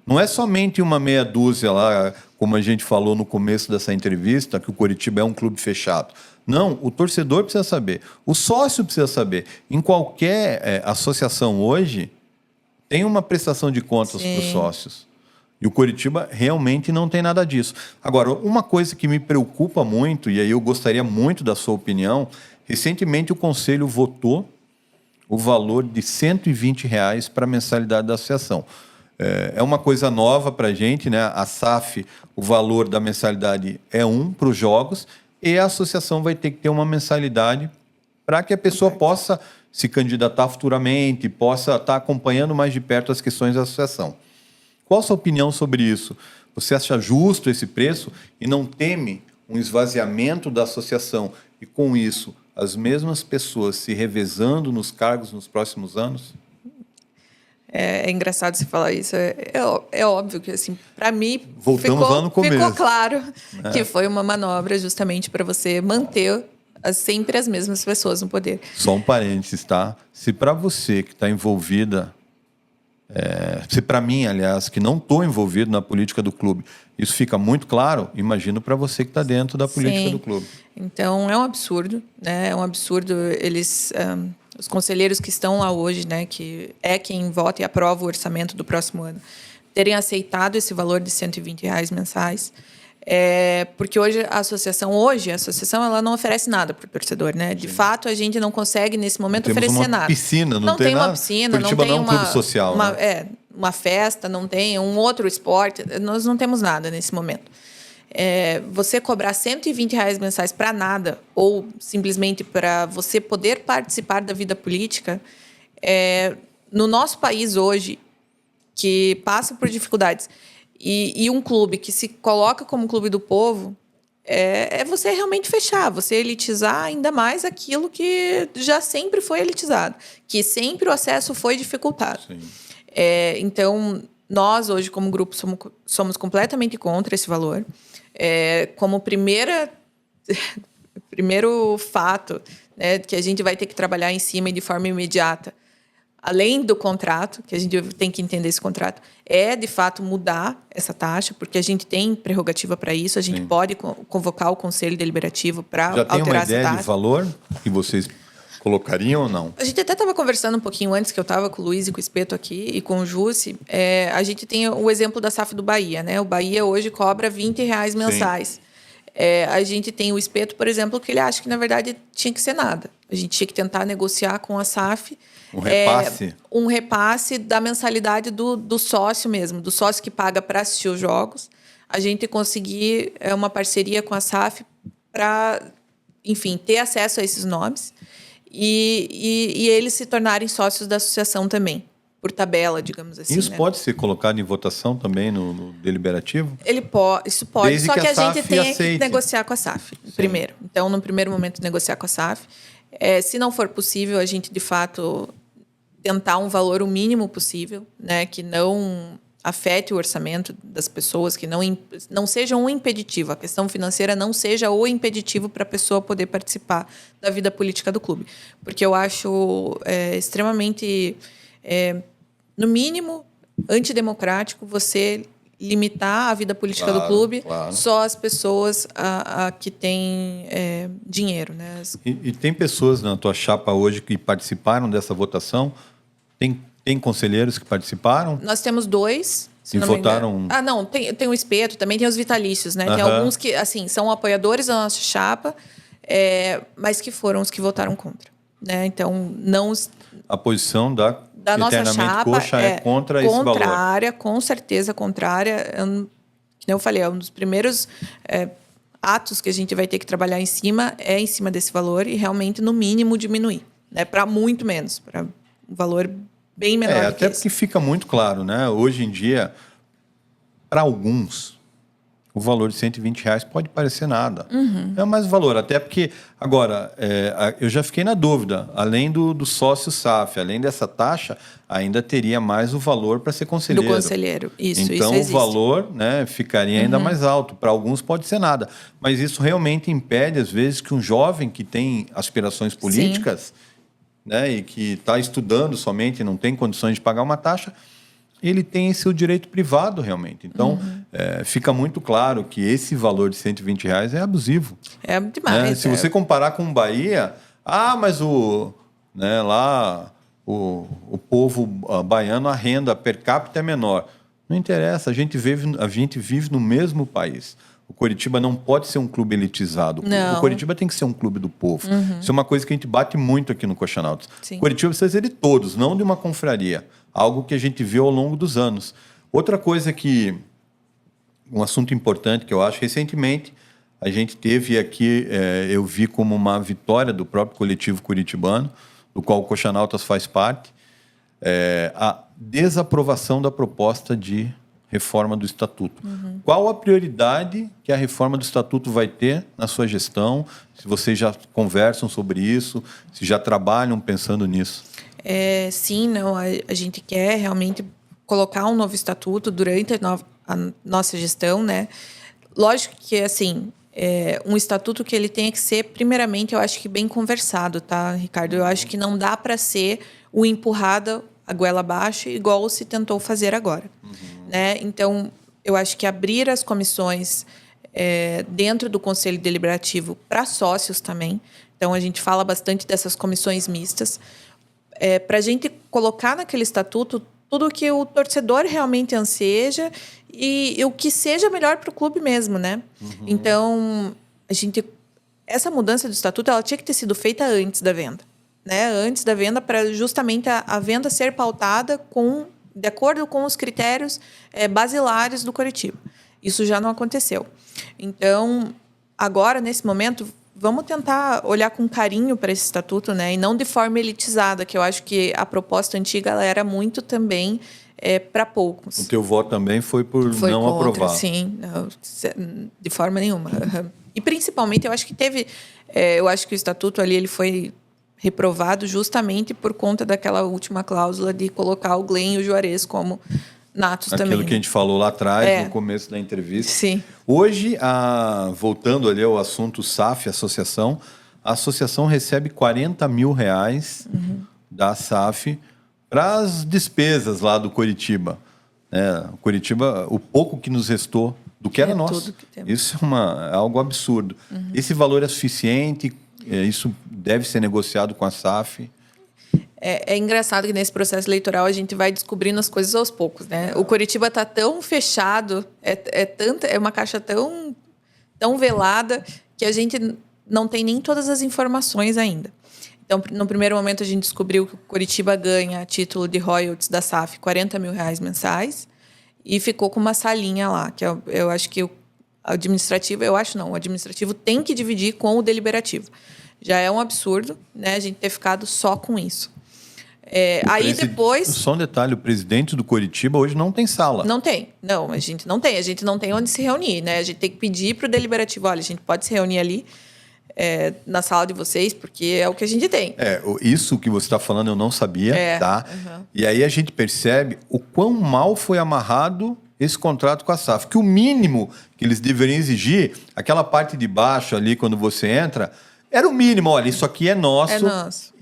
Não é somente uma meia dúzia lá, como a gente falou no começo dessa entrevista, que o Coritiba é um clube fechado. Não, o torcedor precisa saber, o sócio precisa saber. Em qualquer associação hoje, tem uma prestação de contas para os sócios. E o Coritiba realmente não tem nada disso. Agora, uma coisa que me preocupa muito, e aí eu gostaria muito da sua opinião, recentemente o Conselho votou o valor de R$ 120 para a mensalidade da associação. É uma coisa nova para a gente, né? A SAF, o valor da mensalidade é 1 para os jogos e a associação vai ter que ter uma mensalidade para que a pessoa possa se candidatar futuramente, possa estar acompanhando mais de perto as questões da associação. Qual a sua opinião sobre isso? Você acha justo esse preço e não teme um esvaziamento da associação e, com isso, as mesmas pessoas se revezando nos cargos nos próximos anos? É engraçado você falar isso. É óbvio que, assim, para mim, ficou claro que foi uma manobra justamente para você manter sempre as mesmas pessoas no poder. Só um parênteses, tá? Se para você que está envolvida, se para mim, aliás, que não estou envolvido na política do clube, isso fica muito claro, imagino para você que está dentro da política do clube. Então, é um absurdo, né? É um absurdo eles... os conselheiros que estão lá hoje, né, que é quem vota e aprova o orçamento do próximo ano, terem aceitado esse valor de R$ 120 mensais, porque hoje a associação ela não oferece nada para o torcedor, né? De fato, a gente não consegue nesse momento oferecer nada. Piscina, não tem uma piscina, não tem um clube social, né? Uma festa, não tem um outro esporte, nós não temos nada nesse momento. Você cobrar R$ 120 mensais para nada, ou simplesmente para você poder participar da vida política, no nosso país hoje, que passa por dificuldades, e um clube que se coloca como clube do povo, você realmente fechar, você elitizar ainda mais aquilo que já sempre foi elitizado, que sempre o acesso foi dificultado. Então, nós hoje, como grupo, somos completamente contra esse valor. Como primeiro fato, né, que a gente vai ter que trabalhar em cima e de forma imediata, além do contrato, que a gente tem que entender esse contrato, de fato mudar essa taxa, porque a gente tem prerrogativa para isso, a gente pode convocar o Conselho Deliberativo para alterar essa taxa. Já tem uma ideia de valor que vocês colocariam ou não? A gente até estava conversando um pouquinho antes, que eu estava com o Luiz e com o Espeto aqui, e com o Jussi. A gente tem o exemplo da SAF do Bahia, né? O Bahia hoje cobra R$ 20 mensais. A gente tem o Espeto, por exemplo, que ele acha que, na verdade, tinha que ser nada. A gente tinha que tentar negociar com a SAF um repasse da mensalidade do sócio mesmo, do sócio que paga para assistir os jogos. A gente conseguir uma parceria com a SAF para, enfim, ter acesso a esses nomes. E eles se tornarem sócios da associação também, por tabela, digamos assim. Isso, né? Pode ser colocado em votação também no deliberativo? Isso pode, desde só que a gente tem que negociar com a SAF primeiro. Então, no primeiro momento, negociar com a SAF. Se não for possível, a gente, de fato, tentar um valor o mínimo possível, né, que não afete o orçamento das pessoas, que não seja um impeditivo, a questão financeira não seja o impeditivo para a pessoa poder participar da vida política do clube. Porque eu acho extremamente, no mínimo, antidemocrático você limitar a vida política do clube só às pessoas que têm dinheiro. Né? E tem pessoas na tua chapa hoje que participaram dessa votação? Tem conselheiros que participaram? Nós temos 2. E votaram... Não, tem o Espeto, também tem os vitalícios, né? Tem alguns que, assim, são apoiadores da nossa chapa, mas que foram os que votaram contra, né? Então, não... A posição da nossa chapa Coxa é contra esse valor? Contrária, com certeza contrária. Como eu falei, é um dos primeiros atos que a gente vai ter que trabalhar em cima desse valor e realmente, no mínimo, diminuir, né? Para muito menos, para um valor bem menor do que até porque fica muito claro, né? Hoje em dia, para alguns, o valor de R$120 pode parecer nada. É mais valor, até porque, agora, eu já fiquei na dúvida, além do sócio SAF, além dessa taxa, ainda teria mais o valor para ser conselheiro. Do conselheiro, isso Então, existe. o valor, né, ficaria ainda mais alto. Para alguns pode ser nada, mas isso realmente impede, às vezes, que um jovem que tem aspirações políticas, né, e que está estudando somente e não tem condições de pagar uma taxa, ele tem seu direito privado realmente. Então, fica muito claro que esse valor de R$120 é abusivo. É demais. Né? Se você comparar com Bahia, mas lá o povo baiano, a renda per capita é menor. Não interessa, a gente vive no mesmo país. O Coritiba não pode ser um clube elitizado. Não. O Coritiba tem que ser um clube do povo. Isso é uma coisa que a gente bate muito aqui no Coxanautas. Sim. O Coritiba precisa ser de todos, não de uma confraria. Algo que a gente viu ao longo dos anos. Outra coisa um assunto importante que eu acho, recentemente, a gente teve aqui, eu vi como uma vitória do próprio coletivo curitibano, do qual o Coxanautas faz parte, a desaprovação da proposta de reforma do Estatuto. Qual a prioridade que a reforma do Estatuto vai ter na sua gestão? Se vocês já conversam sobre isso, se já trabalham pensando nisso? Sim, não, a gente quer realmente colocar um novo estatuto durante a nossa gestão, né? Lógico que, assim, um estatuto que ele tenha que ser, primeiramente, eu acho que bem conversado, tá, Ricardo? Eu acho que não dá para ser o empurrada a goela abaixo, igual se tentou fazer agora, né? Então, eu acho que abrir as comissões dentro do Conselho Deliberativo para sócios também. Então, a gente fala bastante dessas comissões mistas, para a gente colocar naquele estatuto tudo o que o torcedor realmente anseja e o que seja melhor para o clube mesmo, né? Então, essa mudança do estatuto ela tinha que ter sido feita antes da venda, né? Antes da venda, para justamente a venda ser pautada de acordo com os critérios basilares do Coritiba. Isso já não aconteceu. Então, agora, nesse momento, vamos tentar olhar com carinho para esse estatuto, né? E não de forma elitizada, que eu acho que a proposta antiga ela era muito também para poucos. O teu voto também foi por não contra, aprovar. Sim, não, de forma nenhuma. E principalmente, eu acho que eu acho que o estatuto ali ele foi reprovado justamente por conta daquela última cláusula de colocar o Glenn e o Juarez como natos também. Aquilo que a gente falou lá atrás, no começo da entrevista. Sim. Hoje, voltando ali ao assunto SAF, a associação recebe R$40 mil da SAF para as despesas lá do Coritiba. O Coritiba, o pouco que nos restou do que era nosso. Isso é algo absurdo. Esse valor é suficiente? Isso deve ser negociado com a SAF? É engraçado que nesse processo eleitoral a gente vai descobrindo as coisas aos poucos, né? O Coritiba está tão fechado, é uma caixa tão velada que a gente não tem nem todas as informações ainda. Então, no primeiro momento a gente descobriu que o Coritiba ganha a título de royalties da SAF R$40 mil mensais e ficou com uma salinha lá, que eu acho que o administrativo tem que dividir com o deliberativo. Já é um absurdo, né? A gente ter ficado só com isso. Aí depois... Só um detalhe, o presidente do Coritiba hoje não tem sala. Não tem. Não, a gente não tem onde se reunir, né? A gente tem que pedir para o deliberativo, olha, a gente pode se reunir ali na sala de vocês, porque é o que a gente tem. Isso que você está falando eu não sabia, tá? E aí a gente percebe o quão mal foi amarrado esse contrato com a SAF. Que o mínimo que eles deveriam exigir, aquela parte de baixo ali, quando você entra, era o mínimo. Olha, isso aqui é nosso. É nosso.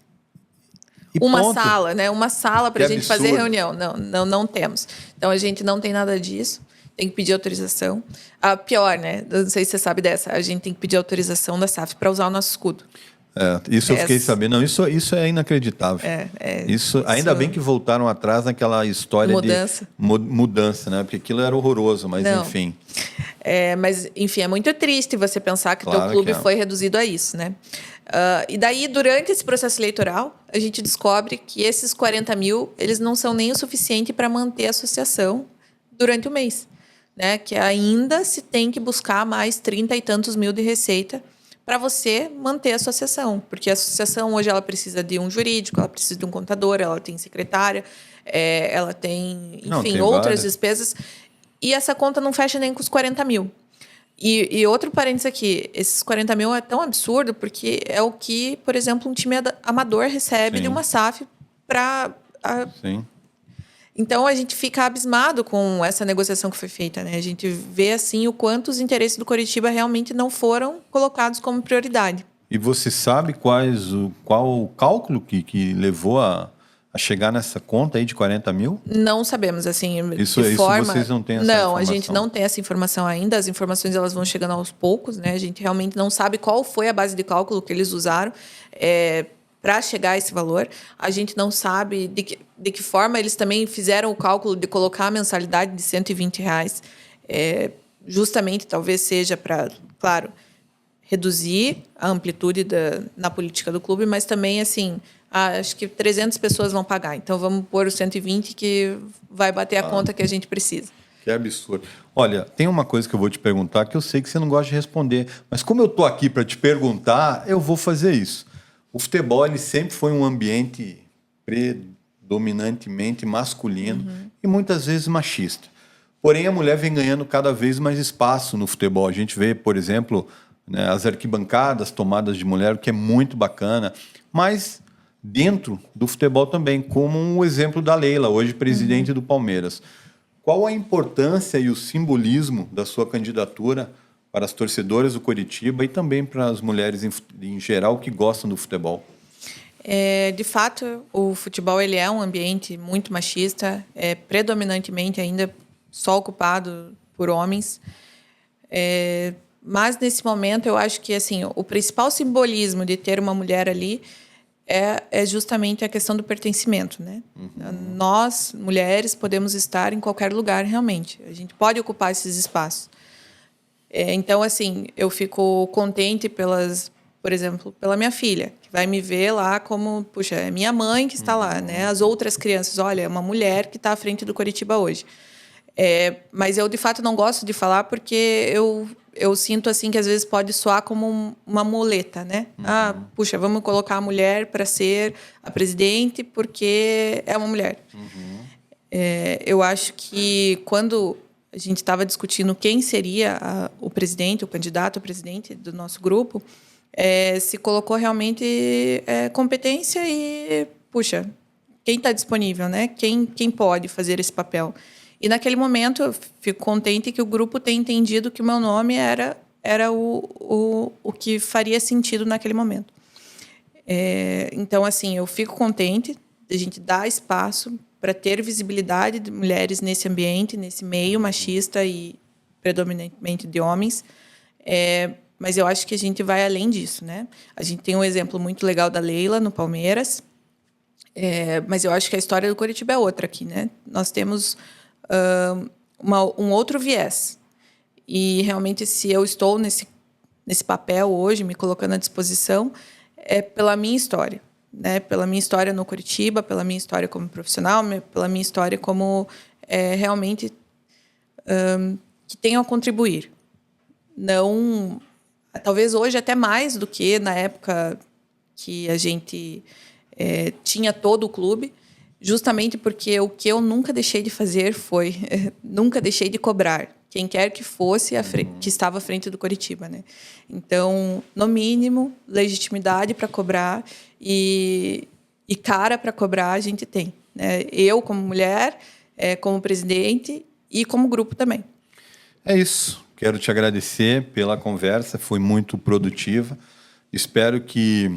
E uma ponto. sala, né? Uma sala para a gente absurdo. fazer reunião. Não temos. Então, a gente não tem nada disso. Tem que pedir autorização. Pior, né? Não sei se você sabe dessa. A gente tem que pedir autorização da SAF para usar o nosso escudo. Isso eu fiquei sabendo. Não, isso é inacreditável. Ainda bem que voltaram atrás naquela história mudança. De mudança, né? Porque aquilo era horroroso, mas enfim. Mas, enfim, é muito triste você pensar que o teu clube foi reduzido a isso, né? E daí, durante esse processo eleitoral, a gente descobre que esses 40 mil, eles não são nem o suficiente para manter a associação durante o mês, né? Que ainda se tem que buscar mais 30 e tantos mil de receita para você manter a associação. Porque a associação hoje ela precisa de um jurídico, ela precisa de um contador, ela tem secretária, ela tem, enfim, outras despesas. E essa conta não fecha nem com os 40 mil. E outro parênteses aqui, esses 40 mil é tão absurdo porque é o que, por exemplo, um time amador recebe de uma SAF para... Sim. Então, a gente fica abismado com essa negociação que foi feita, né? A gente vê, assim, o quanto os interesses do Coritiba realmente não foram colocados como prioridade. E você sabe qual o cálculo que levou a chegar nessa conta aí de 40 mil? Não sabemos, assim, isso vocês não têm essa informação? Não, a gente não tem essa informação ainda. As informações elas vão chegando aos poucos, né? A gente realmente não sabe qual foi a base de cálculo que eles usaram para chegar a esse valor. A gente não sabe de que forma eles também fizeram o cálculo de colocar a mensalidade de R$120. Justamente, talvez seja para, claro, reduzir a amplitude na política do clube, mas também, assim... acho que 300 pessoas vão pagar. Então, vamos pôr os 120 que vai bater a conta que a gente precisa. Que absurdo. Olha, tem uma coisa que eu vou te perguntar que eu sei que você não gosta de responder, mas como eu estou aqui para te perguntar, eu vou fazer isso. O futebol ele sempre foi um ambiente predominantemente masculino e muitas vezes machista. Porém, a mulher vem ganhando cada vez mais espaço no futebol. A gente vê, por exemplo, né, as arquibancadas tomadas de mulher, o que é muito bacana, mas... dentro do futebol também, como um exemplo da Leila, hoje presidente do Palmeiras. Qual a importância e o simbolismo da sua candidatura para as torcedoras do Coritiba e também para as mulheres em geral que gostam do futebol? De fato, o futebol ele é um ambiente muito machista, predominantemente ainda só ocupado por homens. Mas, nesse momento, eu acho que assim, o principal simbolismo de ter uma mulher ali é justamente a questão do pertencimento, né? Nós, mulheres, podemos estar em qualquer lugar, realmente. A gente pode ocupar esses espaços. Então, assim, eu fico contente por exemplo, pela minha filha, que vai me ver lá como, puxa, é minha mãe que está lá, né? As outras crianças, olha, é uma mulher que está à frente do Coritiba hoje. Mas eu, de fato, não gosto de falar porque eu sinto assim que às vezes pode soar como uma muleta, né? Puxa, vamos colocar a mulher para ser a presidente porque é uma mulher. Eu acho que quando a gente estava discutindo quem seria o presidente, o candidato a presidente do nosso grupo, se colocou realmente competência e, puxa, quem está disponível, né? Quem pode fazer esse papel? E, naquele momento, eu fico contente que o grupo tenha entendido que o meu nome era o que faria sentido naquele momento. Então, assim, eu fico contente de a gente dar espaço para ter visibilidade de mulheres nesse ambiente, nesse meio machista e predominantemente de homens. Mas eu acho que a gente vai além disso, né? A gente tem um exemplo muito legal da Leila, no Palmeiras. Mas eu acho que a história do Coritiba é outra aqui, né? Nós temos... um outro viés. E realmente, se eu estou nesse papel hoje, me colocando à disposição, é pela minha história, né? Pela minha história no Coritiba, pela minha história como profissional, pela minha história como realmente que tenho a contribuir. Não, talvez hoje até mais do que na época que a gente tinha todo o clube, justamente porque o que eu nunca deixei de fazer foi... nunca deixei de cobrar quem quer que fosse que estava à frente do Coritiba, né? Então, no mínimo, legitimidade para cobrar e cara para cobrar a gente tem, né? Eu, como mulher, como presidente e como grupo também. É isso. Quero te agradecer pela conversa, foi muito produtiva. Espero que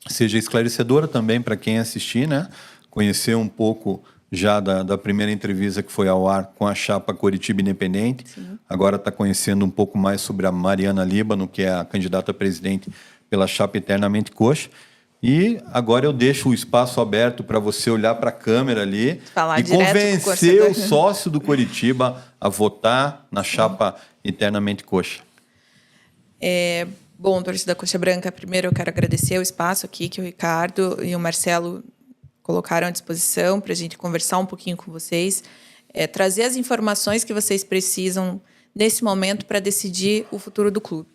seja esclarecedora também para quem assistir, né? Conhecer um pouco já da primeira entrevista que foi ao ar com a chapa Coritiba Independente. Sim. Agora está conhecendo um pouco mais sobre a Mariana Líbano, que é a candidata a presidente pela chapa Eternamente Coxa. E agora eu deixo o espaço aberto para você olhar para a câmera ali e convencer o sócio do Coritiba a votar na chapa Eternamente Coxa. Bom, torcida Coxa Branca, primeiro eu quero agradecer o espaço aqui que o Ricardo e o Marcelo colocaram à disposição para a gente conversar um pouquinho com vocês, trazer as informações que vocês precisam nesse momento para decidir o futuro do clube.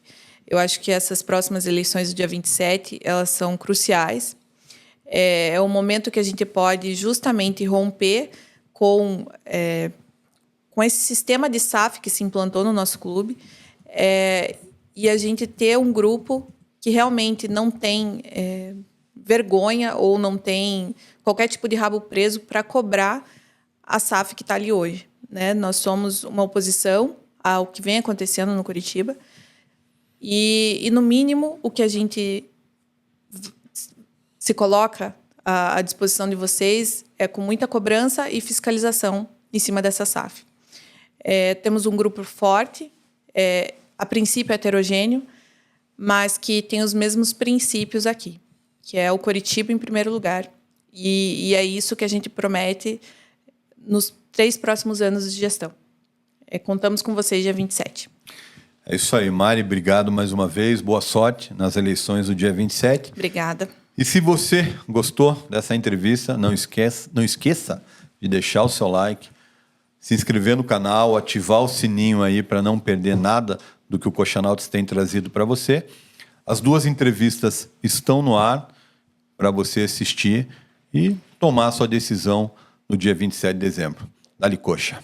Eu acho que essas próximas eleições do dia 27, elas são cruciais. É um momento que a gente pode justamente romper com esse sistema de SAF que se implantou no nosso clube. e a gente ter um grupo que realmente não tem vergonha ou não tem qualquer tipo de rabo preso para cobrar a SAF que está ali hoje, né? Nós somos uma oposição ao que vem acontecendo no Curitiba e no mínimo, o que a gente se coloca à disposição de vocês é com muita cobrança e fiscalização em cima dessa SAF. Temos um grupo forte, a princípio heterogêneo, mas que tem os mesmos princípios aqui, que é o Curitiba em primeiro lugar. E é isso que a gente promete nos 3 próximos anos de gestão. Contamos com vocês dia 27. É isso aí, Mari. Obrigado mais uma vez. Boa sorte nas eleições do dia 27. Obrigada. E se você gostou dessa entrevista, não esqueça de deixar o seu like, se inscrever no canal, ativar o sininho aí para não perder nada do que o Coxanautas tem trazido para você. As 2 entrevistas estão no ar para você assistir e tomar a sua decisão no dia 27 de dezembro. Dá-lhe coxa.